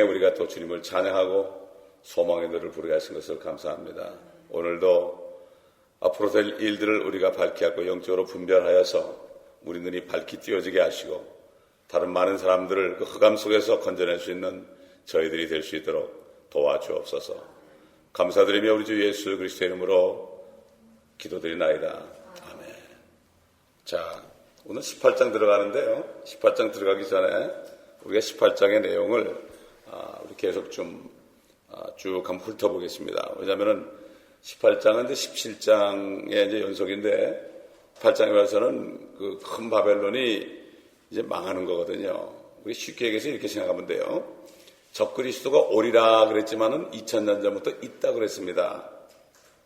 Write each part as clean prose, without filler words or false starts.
우리가 또 주님을 찬양하고 소망의 노래를 부르게 하신 것을 감사합니다. 오늘도 앞으로 될 일들을 우리가 밝히 하고 영적으로 분별하여서 우리 눈이 밝히 띄어지게 하시고 다른 많은 사람들을 그 흑암 속에서 건져낼 수 있는 저희들이 될 수 있도록 도와주옵소서. 감사드리며 우리 주 예수 그리스도의 이름으로 기도드리나이다. 아멘. 자, 오늘 18장 들어가는데요. 18장 들어가기 전에 우리가 18장의 내용을 우리 계속 좀 쭉 한번 훑어보겠습니다. 왜냐하면은 18장은 이제 17장의 이제 연속인데 18장에 와서는 그 큰 바벨론이 이제 망하는 거거든요. 우리 쉽게 얘기해서 이렇게 생각하면 돼요. 적그리스도가 오리라 그랬지만은 2000년 전부터 있다 그랬습니다.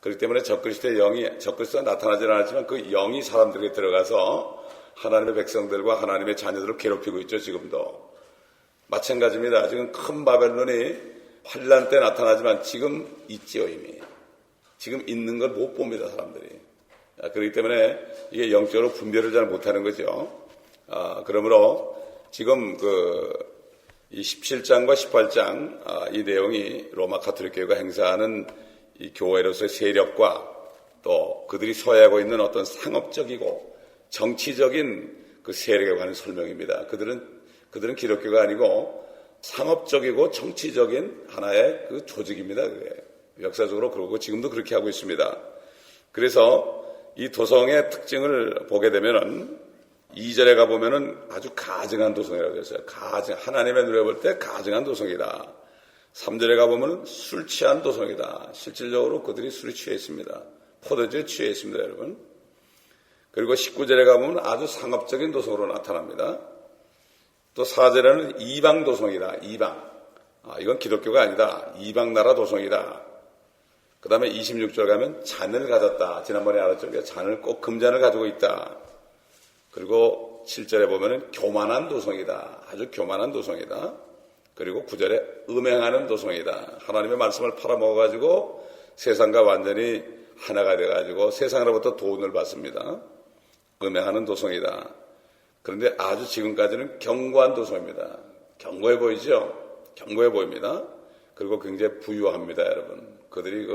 그렇기 때문에 적그리스도가 나타나지 않았지만 그 영이 사람들에게 들어가서 하나님의 백성들과 하나님의 자녀들을 괴롭히고 있죠, 지금도. 마찬가지입니다. 지금 큰 바벨론이 환란 때 나타나지만 지금 있지요, 이미. 지금 있는 걸 못 봅니다, 사람들이. 그렇기 때문에 이게 영적으로 분별을 잘 못하는 거죠. 그러므로 지금 이 17장과 18장 이 내용이 로마 가톨릭 교회가 행사하는 이 교회로서의 세력과 또 그들이 소유하고 있는 어떤 상업적이고 정치적인 그 세력에 관한 설명입니다. 그들은 기독교가 아니고 상업적이고 정치적인 하나의 그 조직입니다. 그게. 역사적으로 그러고 지금도 그렇게 하고 있습니다. 그래서 이 도성의 특징을 보게 되면은 2절에 가보면은 아주 가증한 도성이라고 했어요. 하나님의 눈에 볼 때 가증한 도성이다. 3절에 가보면은 술 취한 도성이다. 실질적으로 그들이 술에 취해 있습니다. 포도주에 취해 있습니다, 여러분. 그리고 19절에 가보면 아주 상업적인 도성으로 나타납니다. 또 4절에는 이방 도성이다. 이방. 이건 기독교가 아니다. 이방 나라 도성이다. 그 다음에 26절 가면 잔을 가졌다. 지난번에 알았죠? 잔을 꼭 금잔을 가지고 있다. 그리고 7절에 보면은 교만한 도성이다. 아주 교만한 도성이다. 그리고 9절에 음행하는 도성이다. 하나님의 말씀을 팔아먹어가지고 세상과 완전히 하나가 돼가지고 세상으로부터 돈을 받습니다. 음행하는 도성이다. 그런데 아주 지금까지는 견고한 도성입니다. 견고해 보이죠? 견고해 보입니다. 그리고 굉장히 부유합니다, 여러분. 그들이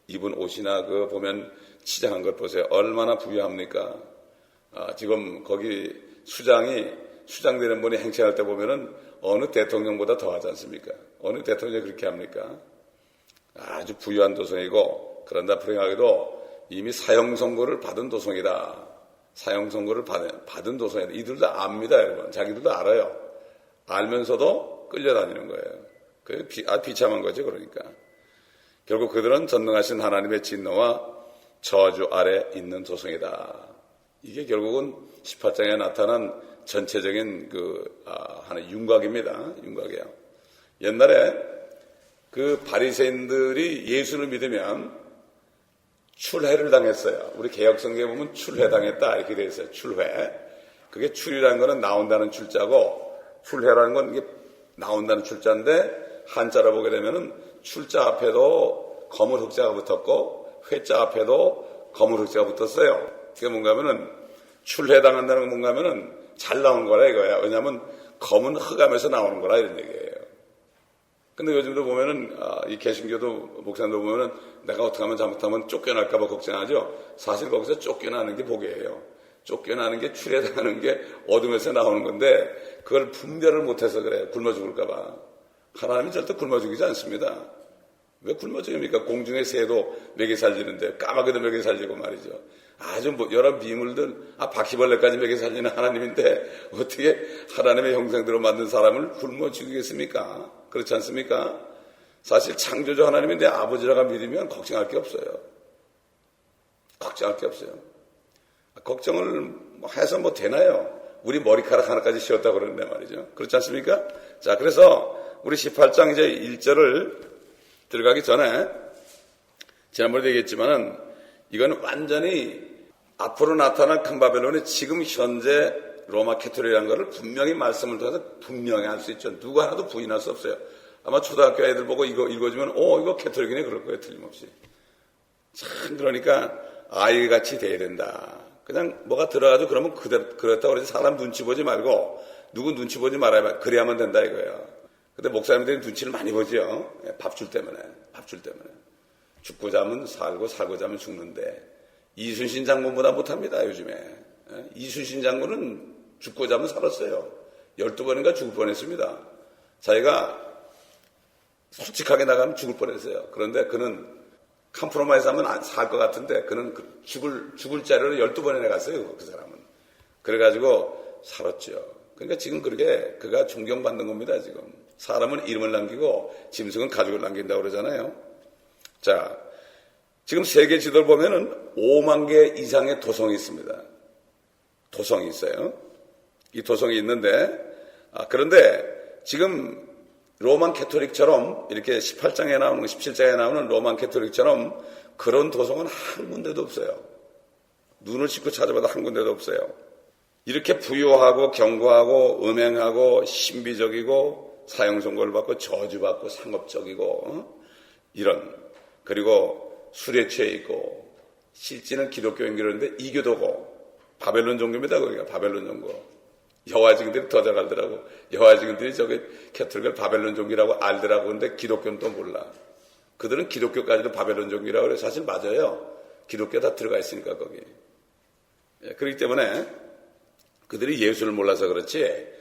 입은 옷이나 보면 치장한 걸 보세요. 얼마나 부유합니까? 지금 거기 수장되는 분이 행차할 때 보면은 어느 대통령보다 더 하지 않습니까? 어느 대통령이 그렇게 합니까? 아주 부유한 도성이고, 그런다 불행하게도 이미 사형 선고를 받은 도성이다. 사형 선고를 받은 도성이다. 이들도 압니다, 여러분. 자기들도 알아요. 알면서도 끌려다니는 거예요. 그게 비참한 거죠, 그러니까. 결국 그들은 전능하신 하나님의 진노와 저주 아래 있는 도성이다. 이게 결국은 18장에 나타난 전체적인 하나의 윤곽입니다. 윤곽이에요. 옛날에 그 바리새인들이 예수를 믿으면 출회를 당했어요. 우리 개혁성경에 보면 출회당했다 이렇게 되어 있어요. 출회. 그게 출이라는 거는 나온다는 출자고 출회라는 건 이게 나온다는 출자인데 한자로 보게 되면은 출자 앞에도 검은 흑자가 붙었고 회자 앞에도 검은 흑자가 붙었어요. 그게 뭔가 하면은 출회당한다는 건 뭔가 하면은 잘 나온 거라 이거야. 왜냐하면 검은 흑암에서 나오는 거라 이런 얘기예요. 근데 요즘도 보면은 이 개신교도 목사님도 보면은 내가 어떻게 하면 잘못하면 쫓겨날까봐 걱정하죠. 사실 거기서 쫓겨나는 게 복이에요. 쫓겨나는 게 출애당하는 게 어둠에서 나오는 건데 그걸 분별을 못해서 그래요. 굶어 죽을까봐. 하나님은 절대 굶어 죽이지 않습니다. 왜 굶어 죽입니까? 공중의 새도 먹여 살리는데 까마귀도 먹여 살리고 말이죠. 아주 여러 비물들 바퀴벌레까지 먹여 살리는 하나님인데 어떻게 하나님의 형상대로 만든 사람을 굶어 죽이겠습니까? 그렇지 않습니까? 사실 창조주 하나님인데 아버지라고 믿으면 걱정할 게 없어요. 걱정할 게 없어요. 걱정을 해서 되나요? 우리 머리카락 하나까지 씌웠다고 그러는데 말이죠. 그렇지 않습니까? 자, 그래서 우리 18장 이제 1절을 들어가기 전에 지난번에도 얘기했지만은 이건 완전히 앞으로 나타날 큰 바벨론이 지금 현재 로마 캐토릭이라는 것을 분명히 말씀을 통해서 분명히 알 수 있죠. 누구 하나도 부인할 수 없어요. 아마 초등학교 애들 보고 이거 읽어주면 이거 캐토릭이네 그럴 거예요. 틀림없이. 참 그러니까 아이같이 돼야 된다. 그냥 뭐가 들어가도 그러면 그렇다고 그래서 사람 눈치 보지 말고 누구 눈치 보지 말아야 그래야만 된다 이거예요. 근데 목사님들이 눈치를 많이 보죠. 밥줄 때문에. 죽고 자면 살고 자면 죽는데 이순신 장군보다 못합니다, 요즘에. 이순신 장군은 죽고 자면 살았어요. 12번인가 죽을 뻔했습니다. 자기가 솔직하게 나가면 죽을 뻔했어요. 그런데 그는 컴프로마이즈 하면 살 것 같은데 그는 죽을 자리로 12번이나 갔어요, 그 사람은. 그래가지고 살았죠. 그러니까 지금 그렇게 그가 존경받는 겁니다, 지금. 사람은 이름을 남기고 짐승은 가죽을 남긴다고 그러잖아요. 자, 지금 세계 지도를 보면은 5만 개 이상의 도성이 있습니다. 도성이 있어요. 이 도성이 있는데, 그런데 지금 로만 캐토릭처럼 이렇게 18장에 나오는, 17장에 나오는 로만 캐토릭처럼 그런 도성은 한 군데도 없어요. 눈을 씻고 찾아봐도 한 군데도 없어요. 이렇게 부유하고 견고하고 음행하고 신비적이고 사형선고를 받고 저주받고 상업적이고 이런, 그리고 술에 취해 있고 실제는 기독교인 그러는데 이교도고 바벨론 종교입니다. 거기가 바벨론 종교. 여호와 증인들이 더 잘 알더라고. 여호와 증인들이 저기 캐톨릭을 바벨론 종교라고 알더라고. 근데 기독교는 또 몰라. 그들은 기독교까지도 바벨론 종교라고 그래. 사실 맞아요. 기독교 다 들어가 있으니까 거기. 그렇기 때문에 그들이 예수를 몰라서 그렇지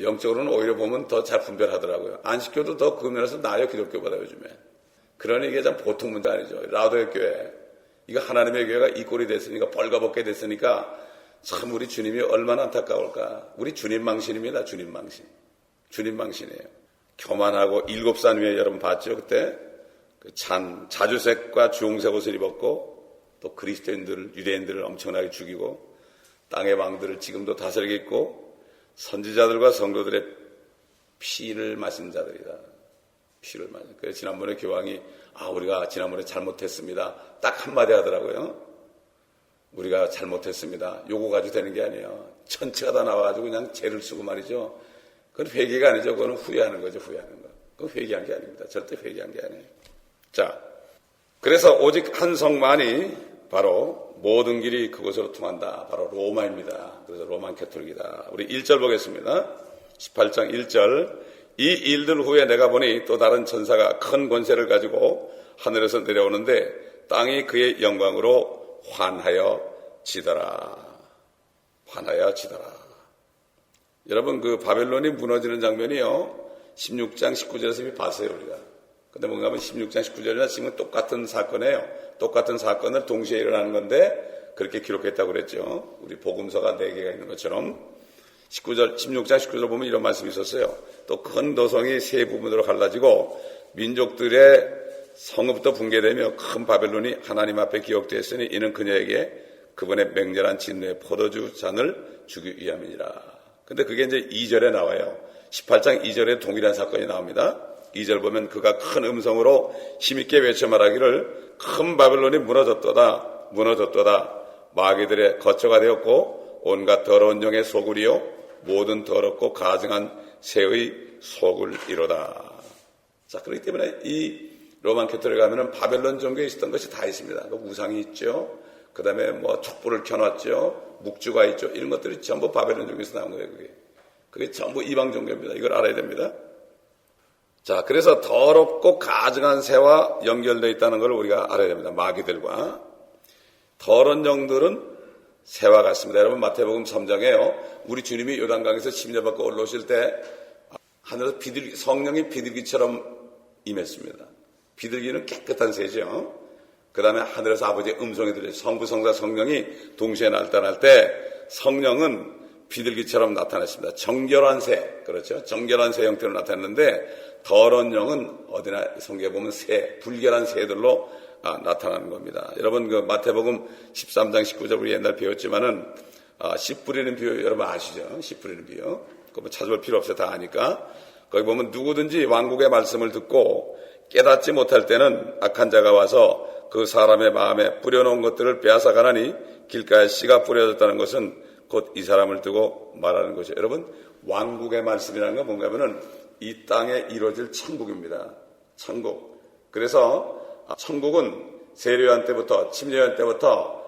영적으로는 오히려 보면 더 잘 분별하더라고요. 안식교도 더 그 면에서 나아요, 기독교보다 요즘에. 그러니 이게 참 보통 문제 아니죠. 라오디게 교회. 이거 하나님의 교회가 이 꼴이 됐으니까 벌거벗게 됐으니까 참 우리 주님이 얼마나 안타까울까. 우리 주님 망신입니다. 주님 망신이에요. 교만하고 7산 위에 여러분 봤죠? 그때 그 자주색과 주홍색 옷을 입었고 또 그리스도인들, 유대인들을 엄청나게 죽이고 땅의 왕들을 지금도 다스리고 있고 선지자들과 성도들의 피를 마신 자들이다. 피를 마신. 그래서 지난번에 교황이 우리가 지난번에 잘못했습니다. 딱 한마디 하더라고요. 우리가 잘못했습니다. 요거 가지고 되는 게 아니에요. 전체가 다 나와가지고 그냥 죄를 쓰고 말이죠. 그건 회개가 아니죠. 그건 후회하는 거죠. 후회하는 거. 그건 회개한 게 아닙니다. 절대 회개한 게 아니에요. 자, 그래서 오직 한 성만이 바로 모든 길이 그곳으로 통한다. 바로 로마입니다. 그래서 로만 캐톨릭이다. 우리 1절 보겠습니다. 18장 1절. 이 일들 후에 내가 보니 또 다른 천사가 큰 권세를 가지고 하늘에서 내려오는데 땅이 그의 영광으로 환하여 지더라. 여러분 그 바벨론이 무너지는 장면이요. 16장 19절에서 이미 봤어요 우리가. 근데 뭔가 하면 16장 19절이나 지금 똑같은 사건이에요. 똑같은 사건을 동시에 일어나는 건데 그렇게 기록했다고 그랬죠. 우리 복음서가 4개가 있는 것처럼 16장 19절 보면 이런 말씀이 있었어요. 또 큰 도성이 세 부분으로 갈라지고 민족들의 성읍도 붕괴되며 큰 바벨론이 하나님 앞에 기억되었으니 이는 그녀에게 그분의 맹렬한 진노의 포도주 잔을 주기 위함이니라. 근데 그게 이제 2절에 나와요. 18장 2절에 동일한 사건이 나옵니다. 2절 보면 그가 큰 음성으로 힘있게 외쳐 말하기를 큰 바벨론이 무너졌도다. 마귀들의 거처가 되었고 온갖 더러운 영의 소굴이요 모든 더럽고 가증한 새의 소굴이로다. 자, 그렇기 때문에 이 로만 캐톨릭에 가면은 바벨론 종교에 있었던 것이 다 있습니다. 그 우상이 있죠. 그 다음에 뭐 촛불을 켜놨죠. 묵주가 있죠. 이런 것들이 전부 바벨론 종교에서 나온 거예요, 그게 전부 이방 종교입니다. 이걸 알아야 됩니다. 자, 그래서 더럽고 가증한 새와 연결되어 있다는 걸 우리가 알아야 됩니다. 마귀들과. 더러운 영들은 새와 같습니다. 여러분 마태복음 3장에요. 우리 주님이 요단강에서 십자받고 올라오실 때 하늘에서 성령이 비둘기처럼 임했습니다. 비둘기는 깨끗한 새죠. 그 다음에 하늘에서 아버지의 음성이 들려요. 성부, 성자, 성령이 동시에 나타날 때 성령은 비둘기처럼 나타났습니다. 정결한 새, 그렇죠? 정결한 새 형태로 나타났는데 더러운 영은 어디나 성경에 보면 새, 불결한 새들로 나타나는 겁니다. 여러분 그 마태복음 13장 19절 우리 옛날 배웠지만은 씨 뿌리는 비유 여러분 아시죠? 씨 뿌리는 비유. 그거 뭐 찾아볼 필요 없어요. 다 아니까. 거기 보면 누구든지 왕국의 말씀을 듣고 깨닫지 못할 때는 악한 자가 와서 그 사람의 마음에 뿌려놓은 것들을 빼앗아 가나니 길가에 씨가 뿌려졌다는 것은 곧 이 사람을 두고 말하는 것이에요. 여러분 왕국의 말씀이라는 건 뭔가 하면은 이 땅에 이루어질 천국입니다. 천국. 그래서 천국은 세례요한 때부터 침례요한 때부터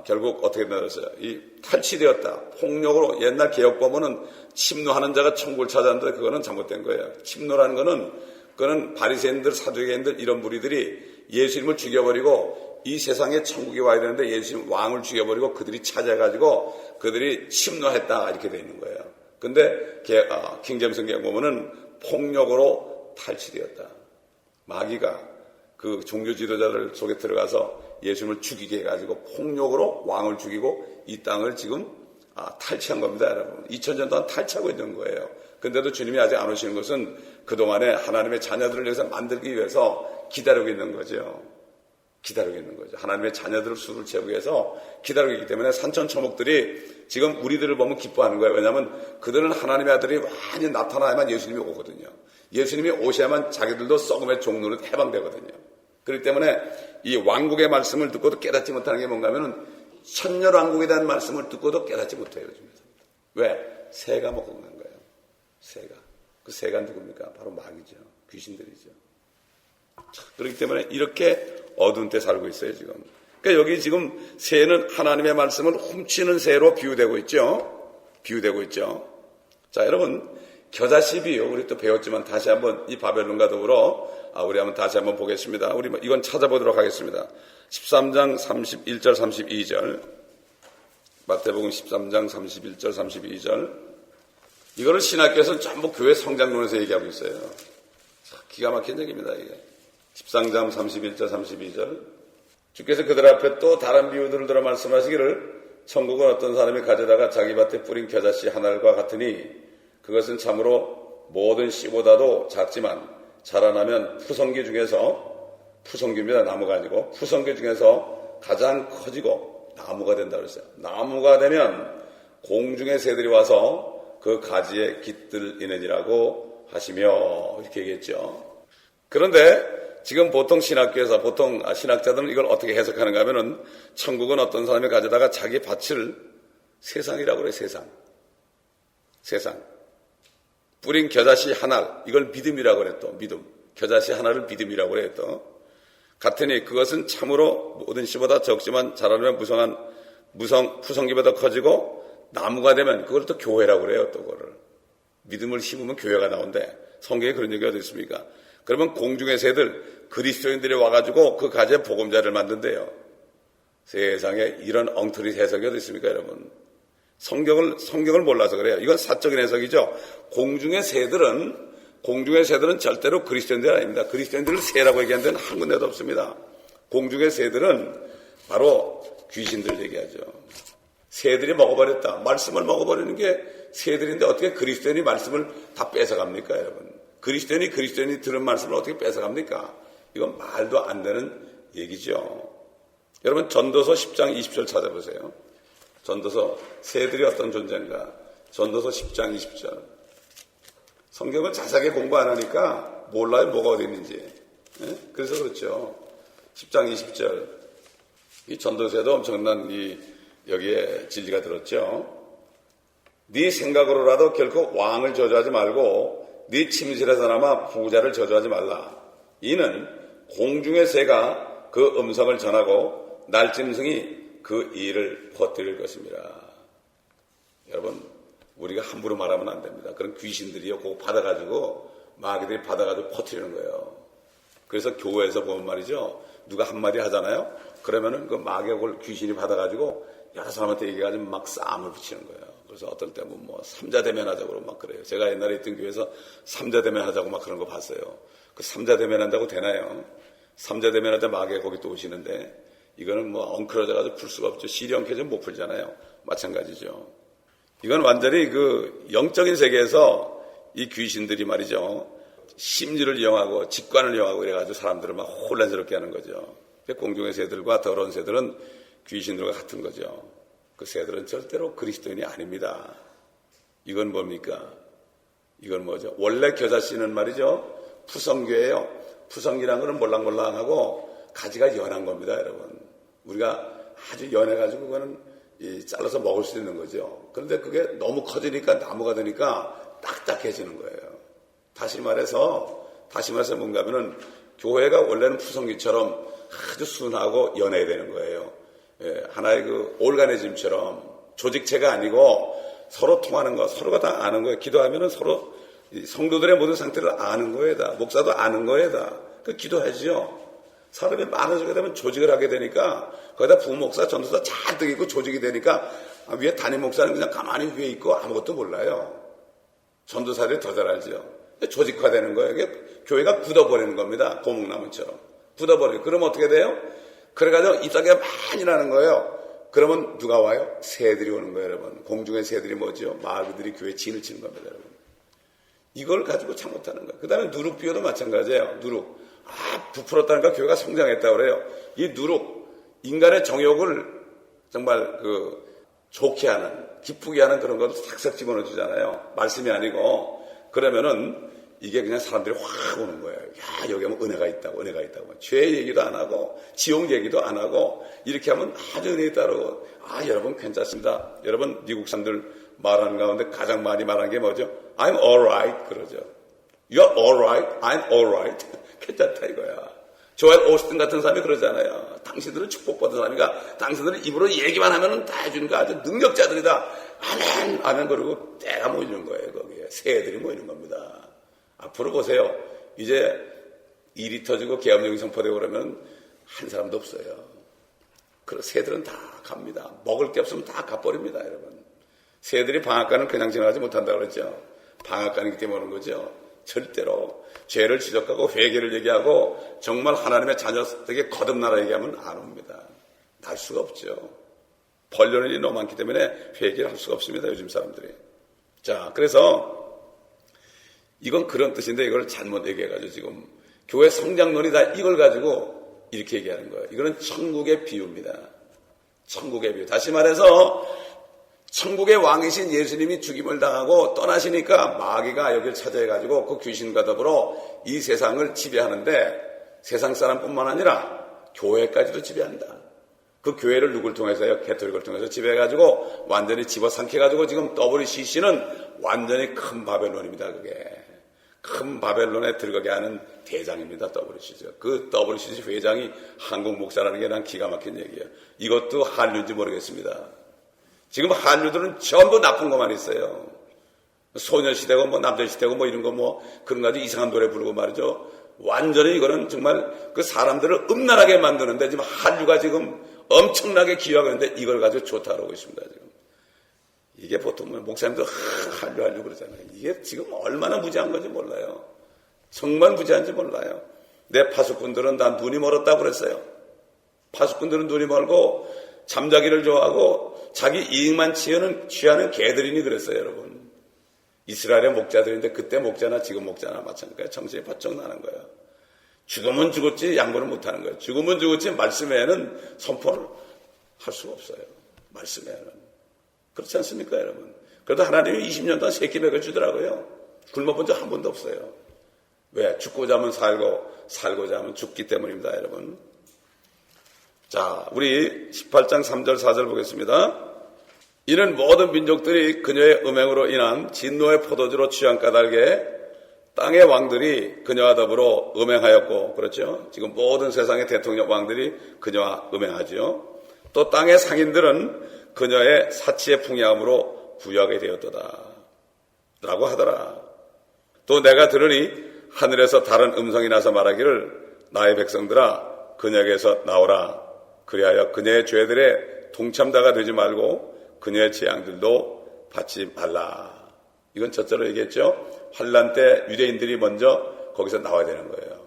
결국 어떻게 되었어요? 이 탈취되었다. 폭력으로 옛날 개혁 보면은 침노하는 자가 천국을 찾았는데 그거는 잘못된 거예요. 침노라는 그거는 바리새인들, 사두개인들 이런 무리들이 예수님을 죽여버리고 이 세상에 천국이 와야 되는데 예수님 왕을 죽여버리고 그들이 찾아가지고 그들이 침노했다 이렇게 돼 있는 거예요. 근데 킹제임스 성경 보면은 폭력으로 탈취되었다. 마귀가 그 종교 지도자들 속에 들어가서 예수님을 죽이게 해가지고 폭력으로 왕을 죽이고 이 땅을 지금 탈취한 겁니다, 여러분. 2000년 동안 탈취하고 있는 거예요. 근데도 주님이 아직 안 오시는 것은 그동안에 하나님의 자녀들을 위해서 만들기 위해서 기다리고 있는 거죠. 기다리고 있는 거죠. 하나님의 자녀들을 수를 채우기 위해서 기다리고 있기 때문에 산천초목들이 지금 우리들을 보면 기뻐하는 거예요. 왜냐하면 그들은 하나님의 아들이 많이 나타나야만 예수님이 오거든요. 예수님이 오셔야만 자기들도 썩음의 종로로 해방되거든요. 그렇기 때문에 이 왕국의 말씀을 듣고도 깨닫지 못하는 게 뭔가 하면은 천년왕국에 대한 말씀을 듣고도 깨닫지 못해요. 요즘에. 왜? 새가 먹고 간 거예요. 새가. 그 새가 누굽니까? 바로 마귀죠. 귀신들이죠. 그렇기 때문에 이렇게 어두운 때 살고 있어요, 지금. 그러니까 여기 지금 새는 하나님의 말씀을 훔치는 새로 비유되고 있죠. 비유되고 있죠. 자, 여러분, 겨자씨 비유, 우리 또 배웠지만 다시 한번 이 바벨론과 더불어 우리 한번 다시 한번 보겠습니다. 우리 이건 찾아보도록 하겠습니다. 13장 31절 32절 마태복음 13장 31절 32절 이거를 신학교에서는 전부 교회 성장론에서 얘기하고 있어요. 기가 막힌 얘기입니다. 이게 13장 31절 32절 주께서 그들 앞에 또 다른 비유들을 들어 말씀하시기를 천국은 어떤 사람이 가져다가 자기 밭에 뿌린 겨자씨 하나과 같으니 그것은 참으로 모든 씨보다도 작지만 자라나면 푸성기 중에서 푸성기입니다. 나무가 아니고 푸성기 중에서 가장 커지고 나무가 된다 그랬어요. 나무가 되면 공중의 새들이 와서 그 가지에 깃들이느니라고 하시며 이렇게 얘기했죠. 그런데 지금 보통 신학교에서 보통 신학자들은 이걸 어떻게 해석하는가 하면은 천국은 어떤 사람이 가져다가 자기 밭을 세상이라고 그래요. 세상. 뿌린 겨자씨 하나, 이걸 믿음이라고 그래 또, 믿음. 겨자씨 하나를 믿음이라고 그래 또. 같으니 그것은 참으로 모든 씨보다 적지만 자라면 푸성기보다 커지고 나무가 되면 그걸 또 교회라고 그래요 또 그거를. 믿음을 심으면 교회가 나온대. 성경에 그런 얘기가 어디 있습니까? 그러면 공중의 새들, 그리스도인들이 와가지고 그 가지에 보금자를 만든대요. 세상에 이런 엉터리 해석이 어디 있습니까 여러분? 성경을 몰라서 그래요. 이건 사적인 해석이죠. 공중의 새들은 절대로 그리스도인들 아닙니다. 그리스도인들을 새라고 얘기하는 데는 한 군데도 없습니다. 공중의 새들은 바로 귀신들 얘기하죠. 새들이 먹어버렸다. 말씀을 먹어버리는 게 새들인데 어떻게 그리스도인이 말씀을 다 뺏어갑니까 여러분? 그리스도인이 들은 말씀을 어떻게 뺏어갑니까? 이건 말도 안 되는 얘기죠. 여러분 전도서 10장 20절 찾아보세요. 전도서 새들이 어떤 존재인가? 전도서 10장 20절. 성경을 자세하게 공부 안 하니까 몰라요 뭐가 어디 있는지. 그래서 그렇죠. 10장 20절. 이 전도서에도 엄청난 여기에 진리가 들었죠. 네 생각으로라도 결코 왕을 저주하지 말고 네 침실에서나마 부자를 저주하지 말라. 이는 공중의 새가 그 음성을 전하고 날짐승이 그 일을 퍼뜨릴 것입니다. 여러분, 우리가 함부로 말하면 안 됩니다. 그런 귀신들이요, 그거 받아가지고, 마귀들이 받아가지고 퍼뜨리는 거예요. 그래서 교회에서 보면 말이죠, 누가 한마디 하잖아요? 그러면은 그 마귀를 귀신이 받아가지고, 여러 사람한테 얘기해가지고 막 싸움을 붙이는 거예요. 그래서 어떨 때는 뭐, 삼자대면 하자고 막 그래요. 제가 옛날에 있던 교회에서 삼자대면 하자고 막 그런 거 봤어요. 그 삼자대면 한다고 되나요? 삼자대면 하자 마귀가 거기 또 오시는데, 이거는 뭐 엉클어져가지고 풀 수가 없죠. 실이 엉켜지면 못 풀잖아요. 마찬가지죠. 이건 완전히 그 영적인 세계에서 이 귀신들이 말이죠. 심리를 이용하고 직관을 이용하고 이래가지고 사람들을 막 혼란스럽게 하는 거죠. 공중의 새들과 더러운 새들은 귀신들과 같은 거죠. 그 새들은 절대로 그리스도인이 아닙니다. 이건 뭡니까? 이건 뭐죠? 원래 겨자씨는 말이죠. 푸성교예요. 푸성기라는 거는 몰랑몰랑하고 가지가 연한 겁니다, 여러분. 우리가 아주 연해가지고 그거는 잘라서 먹을 수 있는 거죠. 그런데 그게 너무 커지니까 나무가 되니까 딱딱해지는 거예요. 다시 말해서 뭔가 하면은 교회가 원래는 푸성기처럼 아주 순하고 연해야 되는 거예요. 하나의 그 오르가니즘처럼 조직체가 아니고 서로 통하는 거, 서로가 다 아는 거예요. 기도하면은 서로 성도들의 모든 상태를 아는 거예요. 다. 목사도 아는 거예요. 다. 그 기도하죠. 사람이 많아지게 되면 조직을 하게 되니까 거기다 부목사, 전도사 잔뜩 있고 조직이 되니까 위에 담임 목사는 그냥 가만히 위에 있고 아무것도 몰라요. 전도사들이 더 잘 알죠. 조직화되는 거예요. 이게 교회가 굳어버리는 겁니다. 고목나무처럼. 굳어버려요. 그러면 어떻게 돼요? 그래가지고 입사기가 많이 나는 거예요. 그러면 누가 와요? 새들이 오는 거예요, 여러분. 공중의 새들이 뭐죠? 마귀들이 교회에 진을 치는 겁니다, 여러분. 이걸 가지고 참 못하는 거예요. 그 다음에 누룩 비유도 마찬가지예요. 누룩. 부풀었다니까 교회가 성장했다고 그래요. 이 누룩, 인간의 정욕을 정말 좋게 하는, 기쁘게 하는 그런 것을 싹싹 집어넣어 주잖아요. 말씀이 아니고. 그러면은 이게 그냥 사람들이 확 오는 거예요. 야, 여기 하면 은혜가 있다고. 죄 얘기도 안 하고, 지옥 얘기도 안 하고, 이렇게 하면 아주 은혜 있다고. 여러분 괜찮습니다. 여러분, 미국 사람들 말하는 가운데 가장 많이 말하는 게 뭐죠? I'm alright. 그러죠. You're alright. I'm alright. 괜찮다 이거야. 조엘 오스틴 같은 사람이 그러잖아요. 당신들은 축복받은 사람이니까 당신들은 입으로 얘기만 하면 다 해주는 거 아주 능력자들이다. 아멘, 아멘 그러고 때가 모이는 거예요. 거기에 새들이 모이는 겁니다. 앞으로 보세요. 이제 일이 터지고 계엄령이 선포되고 그러면 한 사람도 없어요. 그런 새들은 다 갑니다. 먹을 게 없으면 다 가버립니다, 여러분. 새들이 방앗간을 그냥 지나가지 못한다고 그랬죠. 방앗간이기 때문에 오는 거죠. 절대로 죄를 지적하고 회개를 얘기하고 정말 하나님의 자녀에게 거듭나라 얘기하면 안 옵니다. 날 수가 없죠. 벌려는 일이 너무 많기 때문에 회개를 할 수가 없습니다. 요즘 사람들이. 자, 그래서 이건 그런 뜻인데 이걸 잘못 얘기해가지고 지금 교회 성장론이 다 이걸 가지고 이렇게 얘기하는 거예요. 이거는 천국의 비유입니다. 천국의 비유. 다시 말해서 천국의 왕이신 예수님이 죽임을 당하고 떠나시니까 마귀가 여기를 차지해가지고 그 귀신과 더불어 이 세상을 지배하는데 세상 사람뿐만 아니라 교회까지도 지배한다. 그 교회를 누굴 통해서요? 개토릭을 통해서 지배해가지고 완전히 집어삼켜가지고 지금 WCC는 완전히 큰 바벨론입니다. 그게. 큰 바벨론에 들어가게 하는 대장입니다. WCC가. 그 WCC 회장이 한국 목사라는 게 난 기가 막힌 얘기예요. 이것도 한류인지 모르겠습니다. 지금 한류들은 전부 나쁜 것만 있어요. 소녀시대고 남자시대고 이런 거 그런 가지고 이상한 노래 부르고 말이죠. 완전히 이거는 정말 그 사람들을 음란하게 만드는데 지금 한류가 지금 엄청나게 기여하고 있는데 이걸 가지고 좋다 그러고 있습니다. 지금. 이게 보통 목사님도 한류 그러잖아요. 이게 지금 얼마나 무지한 건지 몰라요. 정말 무지한지 몰라요. 내 파수꾼들은 다 눈이 멀었다고 그랬어요. 파수꾼들은 눈이 멀고 잠자기를 좋아하고 자기 이익만 취하는 개들이니 그랬어요, 여러분. 이스라엘의 목자들인데 그때 목자나 지금 목자나 마찬가지예요. 정신이 바짝 나는 거예요. 죽으면 죽었지 양보를 못하는 거예요. 죽으면 죽었지 말씀 외에는 선포를 할 수가 없어요. 말씀 외에는. 그렇지 않습니까, 여러분? 그래도 하나님이 20년 동안 새끼 먹여주더라고요. 굶어본 적 한 번도 없어요. 왜? 죽고자 하면 살고자 하면 죽기 때문입니다, 여러분. 자, 우리 18장 3절 4절 보겠습니다. 이는 모든 민족들이 그녀의 음행으로 인한 진노의 포도주로 취한 까닭에 땅의 왕들이 그녀와 더불어 음행하였고, 그렇죠? 지금 모든 세상의 대통령 왕들이 그녀와 음행하죠. 또 땅의 상인들은 그녀의 사치의 풍요함으로 부유하게 되었도다 라고 하더라. 또 내가 들으니 하늘에서 다른 음성이 나서 말하기를 나의 백성들아 그녀에게서 나오라. 그리하여 그녀의 죄들의 동참자가 되지 말고 그녀의 재앙들도 받지 말라. 이건 첫째로 얘기했죠. 환란 때 유대인들이 먼저 거기서 나와야 되는 거예요.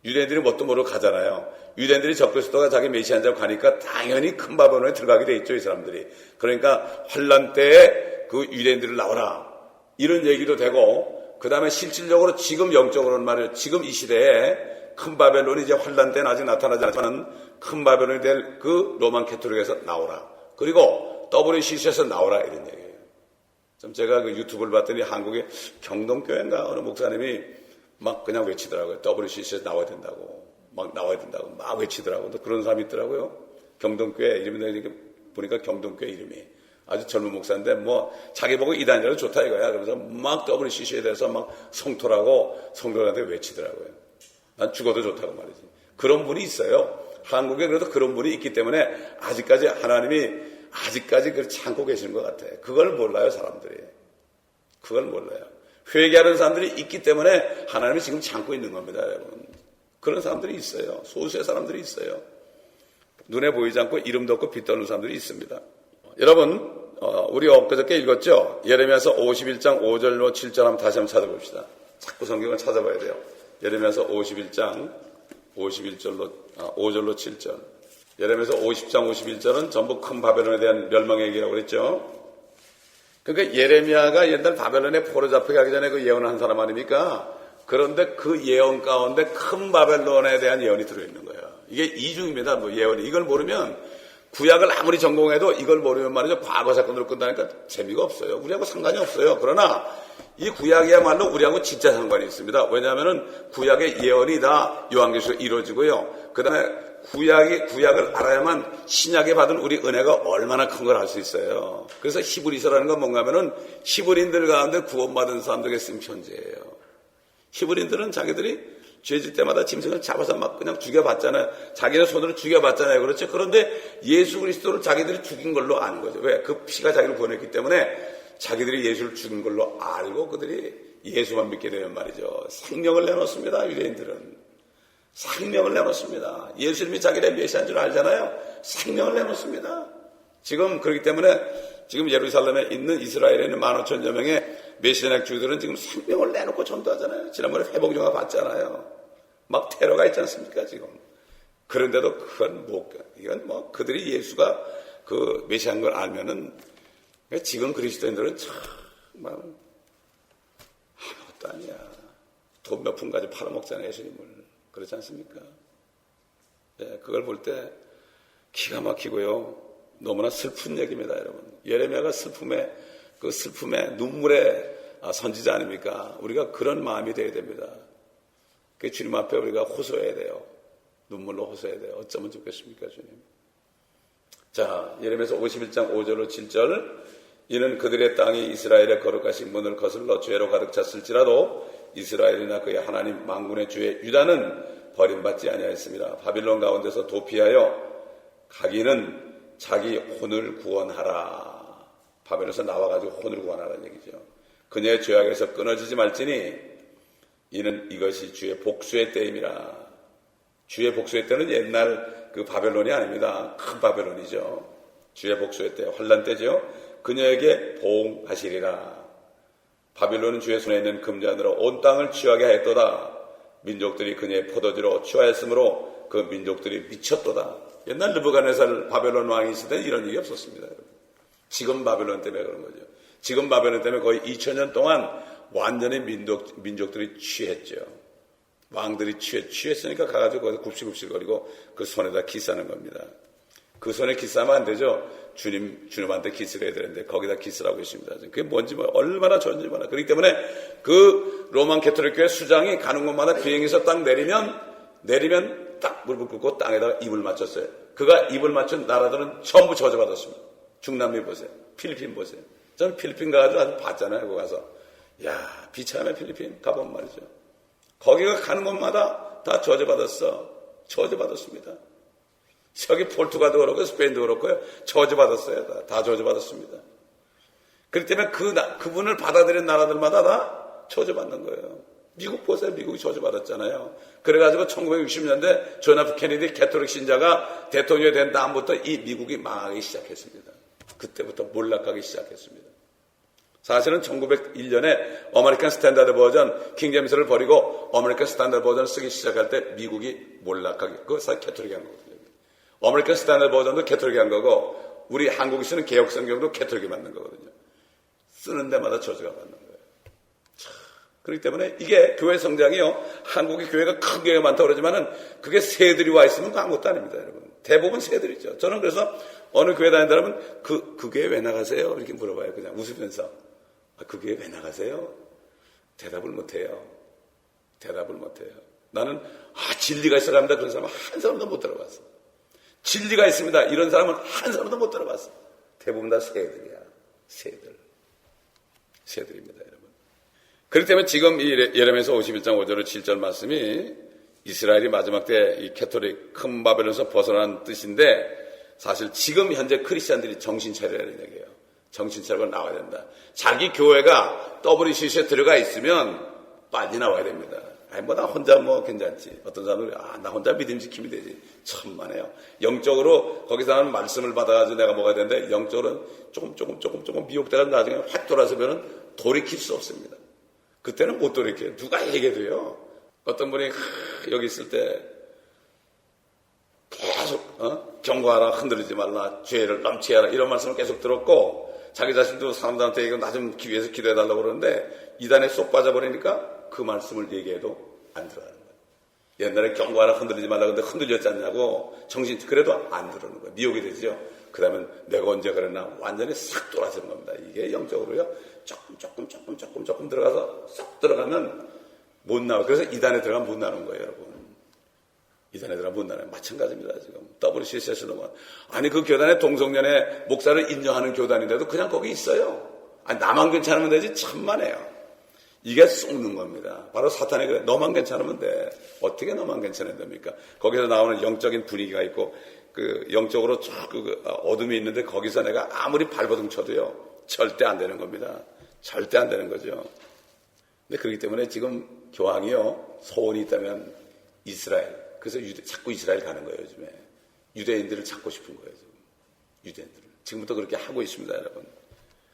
유대인들이 뭣도 모르고 가잖아요. 유대인들이 적그리스도가 자기 메시아인 가니까 당연히 큰 바벨론에 들어가게 돼 있죠, 이 사람들이. 그러니까 환란 때에 그 유대인들을 나오라. 이런 얘기도 되고, 그 다음에 실질적으로 지금 영적으로는 말이에요. 지금 이 시대에 큰 바벨론이 이제 환란 때는 아직 나타나지 않지만 큰 바벨론이 될 그 로만 캐토릭에서 나오라. 그리고 WCC에서 나오라. 이런 얘기예요. 좀 제가 그 유튜브를 봤더니 한국의 경동교회인가 어느 목사님이 막 그냥 외치더라고요. WCC에서 나와야 된다고. 막 외치더라고요. 또 그런 사람이 있더라고요. 경동교회 이름이 보니까 경동교회 이름이. 아주 젊은 목사인데 자기 보고 이단이라도 좋다 이거야. 그래서 막 WCC에 대해서 막 성토라고 성도들한테 외치더라고요. 난 죽어도 좋다고 말이지. 그런 분이 있어요. 한국에 그래도 그런 분이 있기 때문에 아직까지 하나님이 그 참고 계시는 것 같아. 그걸 몰라요, 사람들이. 그걸 몰라요. 회개하는 사람들이 있기 때문에 하나님이 지금 참고 있는 겁니다, 여러분. 그런 사람들이 있어요. 소수의 사람들이 있어요. 눈에 보이지 않고 이름도 없고 빛도 없는 사람들이 있습니다. 여러분, 우리 엊그저께 읽었죠? 예레미야서 51장 5절로 7절 한번 다시 한번 찾아봅시다. 자꾸 성경을 찾아봐야 돼요. 예레미야서 51장 5절로 7절. 예레미야서 50장 51절은 전부 큰 바벨론에 대한 멸망의 얘기라고 그랬죠. 그러니까 예레미야가 옛날 바벨론에 포로 잡혀가기 전에 그 예언을 한 사람 아닙니까? 그런데 그 예언 가운데 큰 바벨론에 대한 예언이 들어있는 거예요. 이게 이중입니다. 뭐 예언이. 이걸 모르면 구약을 아무리 전공해도 이걸 모르면 말이죠. 과거 사건으로 끝나니까 재미가 없어요. 우리하고 상관이 없어요. 그러나 이 구약이야말로 우리하고 진짜 상관이 있습니다. 왜냐하면은 구약의 예언이 다 요한계시로 이루어지고요. 그 다음에 구약을 알아야만 신약에 받은 우리 은혜가 얼마나 큰 걸 알 수 있어요. 그래서 히브리서라는 건 뭔가 하면은 히브리인들 가운데 구원받은 사람들에게 쓴 편지예요. 히브리인들은 자기들이 죄질 때마다 짐승을 잡아서 막 그냥 죽여봤잖아요. 자기네 손으로 죽여봤잖아요. 그렇죠? 그런데 예수 그리스도를 자기들이 죽인 걸로 아는 거죠. 왜? 그 피가 자기를 구원했기 때문에 자기들이 예수를 죽인 걸로 알고 그들이 예수만 믿게 되면 말이죠. 생명을 내놓습니다. 유대인들은. 생명을 내놓습니다. 예수님이 자기네 메시아인 줄 알잖아요. 생명을 내놓습니다. 지금 그렇기 때문에 지금 예루살렘에 있는 이스라엘에 있는 15,000여 명의 메시아닉 주들은 지금 생명을 내놓고 전도하잖아요. 지난번에 회복영화 봤잖아요. 막 테러가 있지 않습니까, 지금. 그런데도 이건 뭐 그들이 예수가 그 메시아인 걸 알면은 지금 그리스도인들은 정말 아무것도 아니야. 돈 몇 푼 가지고 팔아먹잖아요, 예수님을. 그렇지 않습니까? 네, 그걸 볼 때 기가 막히고요. 너무나 슬픈 얘기입니다, 여러분. 예레미야가 슬픔의 눈물의 선지자 아닙니까? 우리가 그런 마음이 되어야 됩니다. 그 주님 앞에 우리가 호소해야 돼요. 눈물로 호소해야 돼요. 어쩌면 좋겠습니까, 주님? 자, 예레미야서 51장 5절로 7절. 이는 그들의 땅이 이스라엘의 거룩하신 문을 거슬러 죄로 가득 찼을지라도 이스라엘이나 그의 하나님 만군의 주의 유다는 버림받지 아니하였습니다. 바빌론 가운데서 도피하여 가기는 자기 혼을 구원하라. 바벨론에서 나와가지고 혼을 구원하라는 얘기죠. 그녀의 죄악에서 끊어지지 말지니 이는 이것이 주의 복수의 때임이라. 주의 복수의 때는 옛날 그 바벨론이 아닙니다. 큰 바벨론이죠. 주의 복수의 때, 환란 때죠. 그녀에게 보응하시리라. 바빌론은 주의 손에 있는 금잔으로 온 땅을 취하게 하였도다. 민족들이 그녀의 포도주로 취하였으므로 그 민족들이 미쳤도다. 옛날 느부갓네살 바벨론 왕이 있을 때 이런 일이 없었습니다. 여러분. 지금 바벨론 때문에 그런 거죠. 지금 바벨론 때문에 거의 2000년 동안 완전히 민족들이 취했죠. 왕들이 취했으니까 가가지고 거기서 굽실굽실거리고 그 손에다 키스하는 겁니다. 그 손에 키스하면 안 되죠. 주님한테 키스를 해야 되는데 거기다 키스를 하고 있습니다. 그게 뭔지 얼마나 좋은지 몰라. 그렇기 때문에 그 로만 캐톨릭 교회 수장이 가는 곳마다 비행기에서 딱 내리면 딱 무릎을 꿇고 땅에다가 입을 맞췄어요. 그가 입을 맞춘 나라들은 전부 저주받았습니다. 중남미 보세요. 필리핀 보세요. 저는 필리핀 가가지고 아주 봤잖아요. 거기 가서. 야, 비참해 필리핀 가보면 말이죠. 거기가 가는 곳마다 다 저주받았습니다. 저기 포르투갈도 그렇고 스페인도 그렇고요. 저주받았어요. 다 저주받았습니다. 그렇기 때문에 그분을 받아들인 나라들마다 다 저주받는 거예요. 미국 보세요. 미국이 저주받았잖아요. 그래가지고 1960년대 존 F 케네디 캐톨릭 신자가 대통령이 된 다음부터 이 미국이 망하기 시작했습니다. 그때부터 몰락하기 시작했습니다. 사실은 1901년에 아메리칸 스탠다드 버전 킹제임스를 버리고 아메리칸 스탠다드 버전을 쓰기 시작할 때 미국이 몰락하기, 그거 사실 캐톨릭이 한 거거든요. 아메리칸 스탠다드 버전도 캐톨릭이 한 거고 우리 한국이 쓰는 개혁성경도 캐톨릭이 만든 거거든요. 쓰는 데마다 저주가 받는 거예요. 그렇기 때문에 이게 교회 성장이요. 한국의 교회가 큰 교회가 많다고 그러지만은 그게 새들이 와 있으면 아무것도 아닙니다, 여러분. 대부분 새들이죠. 저는 그래서 어느 교회 다닌다면 그 교회 왜 나가세요? 이렇게 물어봐요. 그냥 웃으면서. 그 교회 왜 나가세요? 대답을 못해요. 나는 진리가 있어야 합니다. 그런 사람은 한 사람도 못 들어봤어. 진리가 있습니다. 이런 사람은 한 사람도 못 들어봤어. 대부분 다 새들이야. 새들입니다, 여러분. 그렇기 때문에 지금 이 예레미야서 51장 5절 7절 말씀이 이스라엘이 마지막 때 이 캐토릭 큰 바벨론에서 벗어난 뜻인데 사실 지금 현재 크리스찬들이 정신 차려라는 얘기예요. 정신 차리고 나와야 된다. 자기 교회가 WCC에 들어가 있으면 빨리 나와야 됩니다. 아니 나 혼자 괜찮지. 어떤 사람들이 나 혼자 믿음 지키면 되지. 천만에요. 영적으로 거기서 하는 말씀을 받아가지고 내가 먹어야 되는데 영적으로는 조금 미혹되가 나중에 확 돌아서면은 돌이킬 수 없습니다. 그때는 못 돌이켜요. 누가 얘기해도요. 어떤 분이 여기 있을 때 계속 경고하라, 흔들리지 말라, 죄를 넘치게 하라 이런 말씀을 계속 들었고 자기 자신도 사람들한테 이거 나 좀 위해서 기도해달라고 그러는데 이단에 쏙 빠져버리니까 그 말씀을 얘기해도 안 들어가는 거예요. 옛날에 경고하라, 흔들리지 말라 근데 흔들렸지 않냐고 정신 그래도 안 들어오는 거예요. 미혹이 되죠. 그 다음에 내가 언제 그랬나 완전히 싹 돌아서는 겁니다. 이게 영적으로요. 조금 들어가서 쏙 들어가면 못 나와요. 그래서 이단에 들어가면 못 나오는 거예요, 여러분. 이단에 들어가면 못 나와요. 마찬가지입니다, 지금. WCC에서도. 아니, 그 교단에 동성연애 목사를 인정하는 교단인데도 그냥 거기 있어요. 아니, 나만 괜찮으면 되지, 천만에요. 이게 속는 겁니다. 바로 사탄이 그래. 너만 괜찮으면 돼. 어떻게 너만 괜찮아야 됩니까? 거기서 나오는 영적인 분위기가 있고, 영적으로 어둠이 있는데 거기서 내가 아무리 발버둥 쳐도요, 절대 안 되는 겁니다. 절대 안 되는 거죠. 근데 그렇기 때문에 지금 교황이요, 소원이 있다면 이스라엘. 그래서 자꾸 이스라엘 가는 거예요, 요즘에. 유대인들을 찾고 싶은 거예요, 지금. 유대인들을. 지금부터 그렇게 하고 있습니다, 여러분.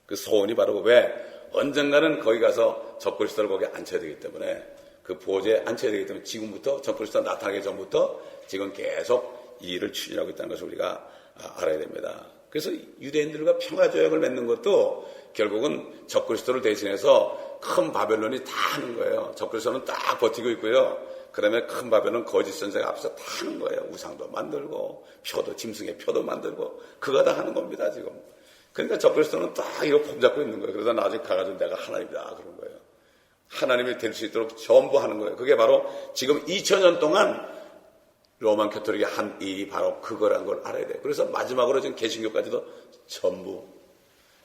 그 소원이 바로 왜? 언젠가는 거기 가서 적그리스도를 거기에 앉혀야 되기 때문에 그 보호제에 앉혀야 되기 때문에 지금부터 적그리스도가 나타나기 전부터 지금 계속 이 일을 추진하고 있다는 것을 우리가 알아야 됩니다. 그래서 유대인들과 평화조약을 맺는 것도 결국은 적그리스도를 대신해서 큰 바벨론이 다 하는 거예요. 적그리스도는 딱 버티고 있고요. 그다음에 큰 바벨론 거짓 선생가 앞에서 다 하는 거예요. 우상도 만들고 짐승의 표도 만들고 그거 다 하는 겁니다, 지금. 그러니까 적그리스도는 딱 이거 폼잡고 있는 거예요. 그러다 나중에 가가지고 내가 하나님이다 그런 거예요. 하나님이 될 수 있도록 전부 하는 거예요. 그게 바로 지금 2000년 동안 로만 캐토릭이 한 일이 바로 그거라는 걸 알아야 돼요. 그래서 마지막으로 지금 개신교까지도 전부